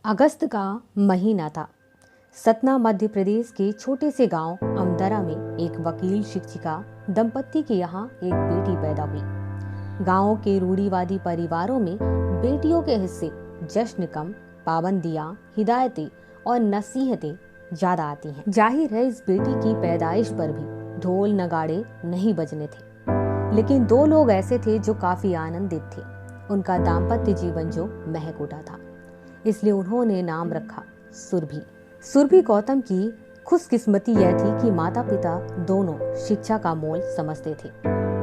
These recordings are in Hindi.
अगस्त का महीना था। सतना मध्य प्रदेश के छोटे से गांव अमदरा में एक वकील शिक्षिका दंपत्ति के यहाँ एक बेटी पैदा हुई। गांव के रूढ़िवादी परिवारों में बेटियों के हिस्से जश्न कम, पाबंदियां, हिदायतें और नसीहतें ज्यादा आती हैं। जाहिर है इस बेटी की पैदाइश पर भी ढोल नगाड़े नहीं बजने थे, लेकिन दो लोग ऐसे थे जो काफी आनंदित थे। उनका दाम्पत्य जीवन जो महक उठा था, इसलिए उन्होंने नाम रखा सुरभि। सुरभि गौतम की खुशकिस्मती यह थी कि माता पिता दोनों शिक्षा का मोल समझते थे।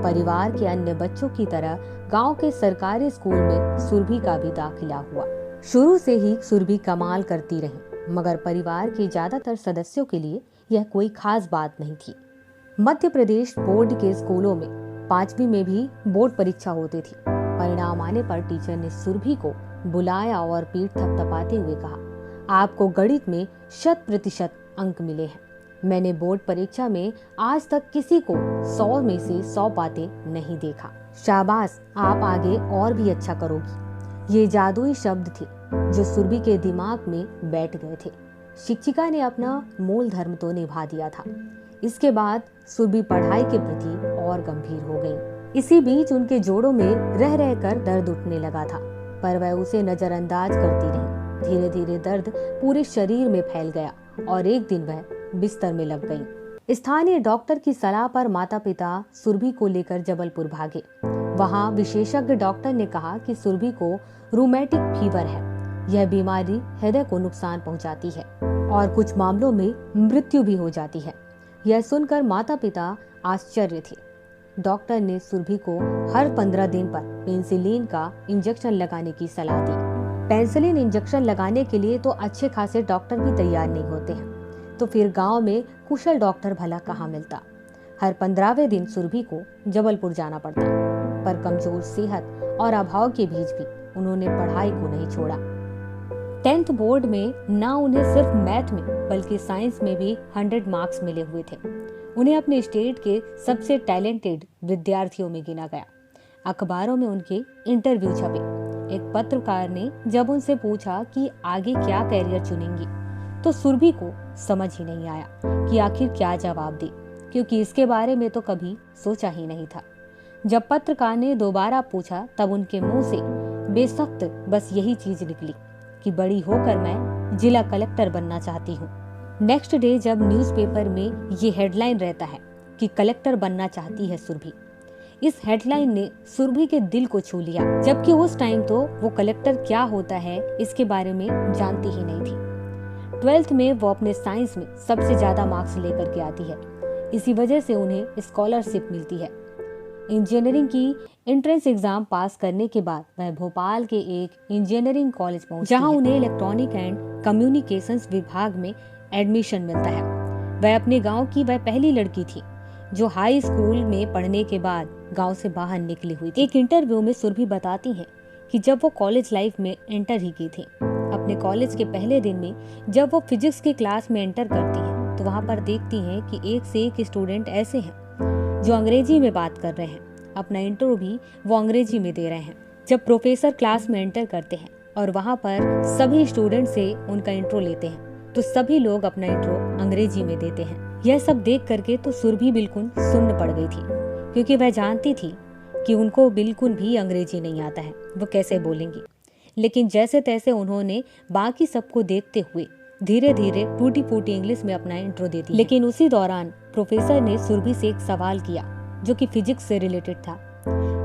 परिवार के अन्य बच्चों की तरह गांव के सरकारी स्कूल में सुरभि का भी दाखिला हुआ। शुरू से ही सुरभि कमाल करती रही, मगर परिवार के ज्यादातर सदस्यों के लिए यह कोई खास बात नहीं थी। मध्य प्रदेश बोर्ड के स्कूलों में 5वीं में भी बोर्ड परीक्षा होती थी। परिणाम आने पर टीचर ने सुरभि को बुलाया और पीठ थपथपाते हुए कहा, आपको गणित में 100% अंक मिले हैं। मैंने बोर्ड परीक्षा में आज तक किसी को 100 में से 100 पाते नहीं देखा। शाबाश, आप आगे और भी अच्छा करोगी। ये जादुई शब्द थे जो सुरभि के दिमाग में बैठ गए थे। शिक्षिका ने अपना मूल धर्म तो निभा दिया था। इसके बाद सुरभि पढ़ाई के प्रति और गंभीर हो गई। इसी बीच उनके जोड़ों में रह रहकर दर्द उठने लगा था, पर वह उसे नजरअंदाज करती रही। धीरे धीरे दर्द पूरे शरीर में फैल गया और एक दिन वह बिस्तर में लग गई। स्थानीय डॉक्टर की सलाह पर माता पिता सुरभि को लेकर जबलपुर भागे। वहां विशेषज्ञ डॉक्टर ने कहा कि सुरभि को रूमेटिक फीवर है। यह बीमारी हृदय को नुकसान पहुंचाती है और कुछ मामलों में मृत्यु भी हो जाती है। यह सुनकर माता पिता आश्चर्य थे। डॉक्टर ने सुरभि को हर 15 दिन पर पेनिसिलिन का इंजेक्शन लगाने की सलाह दी। पेनिसिलिन इंजेक्शन लगाने के लिए तो अच्छे खासे डॉक्टर भी तैयार नहीं होते हैं, तो फिर गांव में कुशल डॉक्टर भला कहाँ मिलता। हर 15वें दिन सुरभि को जबलपुर जाना पड़ता, पर कमजोर सेहत और अभाव के बीच भी उन्होंने पढ़ाई को नहीं छोड़ा। 10th बोर्ड में ना उन्हें सिर्फ मैथ में बल्कि साइंस में भी 100 मार्क्स मिले हुए थे। उन्हें अपने स्टेट के सबसे टैलेंटेड विद्यार्थियों में गिना गया। अखबारों में उनके इंटरव्यू छपे। एक पत्रकार ने जब उनसे पूछा कि आगे क्या कैरियर चुनेंगी, तो सुरभि को समझ ही नहीं आया कि आखिर क्या जवाब दे, क्योंकि इसके बारे में तो कभी सोचा ही नहीं था। जब पत्रकार ने दोबारा पूछा, तब उनके मुंह से बेसख्त बस यही चीज निकली कि बड़ी होकर मैं जिला कलेक्टर बनना चाहती हूँ। नेक्स्ट डे जब न्यूज़पेपर में ये हेडलाइन रहता है कि कलेक्टर बनना चाहती है सुरभि, इस हेडलाइन ने सुरभि के दिल को छू लिया, जबकि उस टाइम तो वो कलेक्टर क्या होता है इसके बारे में जानती ही नहीं थी। 12th में वो अपने साइंस में सबसे ज्यादा मार्क्स लेकर के आती है। इसी वजह से उन्हें स्कॉलरशिप मिलती है। इंजीनियरिंग की एंट्रेंस एग्जाम पास करने के बाद वह भोपाल के एक इंजीनियरिंग कॉलेज पहुंचती है, जहां उन्हें इलेक्ट्रॉनिक एंड कम्युनिकेशंस विभाग में एडमिशन मिलता है। वह अपने गांव की वह पहली लड़की थी जो हाई स्कूल में पढ़ने के बाद गांव से बाहर निकली हुई थी। एक इंटरव्यू में सुरभि बताती हैं कि जब वो कॉलेज लाइफ में एंटर ही की थी, अपने कॉलेज के पहले दिन में जब वो फिजिक्स की क्लास में एंटर करती हैं, तो वहां पर देखती हैं कि एक से एक स्टूडेंट ऐसे हैं जो अंग्रेजी में बात कर रहे हैं। अपना इंट्रो भी वो अंग्रेजी में दे रहे हैं। जब प्रोफेसर क्लास में एंटर करते हैं और वहां पर सभी स्टूडेंट से उनका इंट्रो लेते हैं, तो सभी लोग अपना इंट्रो अंग्रेजी में देते हैं। यह सब देख करके तो सुरभि बिल्कुल सुन्न पड़ गई थी, क्योंकि वह जानती थी कि उनको बिल्कुल भी अंग्रेजी नहीं आता है, वो कैसे बोलेंगी। लेकिन जैसे तैसे उन्होंने बाकी सबको देखते हुए धीरे धीरे टूटी फूटी इंग्लिश में अपना इंट्रो दे दी। लेकिन उसी दौरान प्रोफेसर ने सुरभि से एक सवाल किया जो कि फिजिक्स से रिलेटेड था।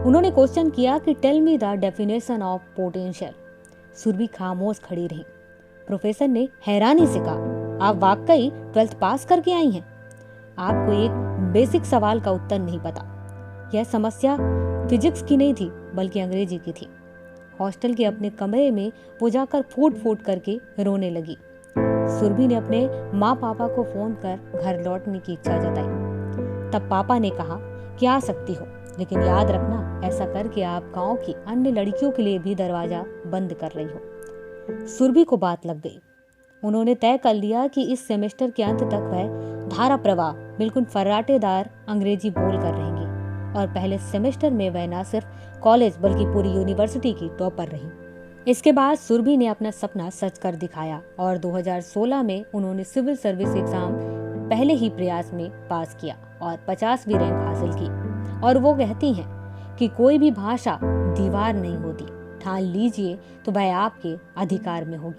उन्होंने क्वेश्चन किया कि tell me the definition of potential. Surabhi खामोश खड़ी रही। प्रोफेसर ने हैरानी से कहा, आप वाकई 12th पास करके आई हैं? आपको एक बेसिक सवाल का उत्तर नहीं पता। यह समस्या फिजिक्स की नहीं थी बल्कि अंग्रेजी की थी। हॉस्टल के अपने कमरे में वो जाकर फूट फूट करके रोने लगी। सुरभि ने अपने माँ पापा को फोन कर घर लौटने की इच्छा जताई। तब पापा ने कहा कि आ सकती हो, लेकिन याद रखना ऐसा करके आप गांव की अन्य लड़कियों के लिए भी दरवाजा बंद कर रही हो। सुरभि को बात लग गई। उन्होंने तय कर लिया कि इस सेमेस्टर के अंत तक वह धारा प्रवाह बिल्कुल फर्राटेदार अंग्रेजी बोल कर रहेंगी, और पहले सेमेस्टर में वह न सिर्फ कॉलेज बल्कि पूरी यूनिवर्सिटी की टॉपर रही। इसके बाद सुरभि ने अपना सपना सच कर दिखाया और 2016 में उन्होंने सिविल सर्विस एग्जाम पहले ही प्रयास में पास किया और 50वीं रैंक हासिल की। और वो कहती हैं कि कोई भी भाषा दीवार नहीं होती, ठान लीजिए तो वह आपके अधिकार में होगी।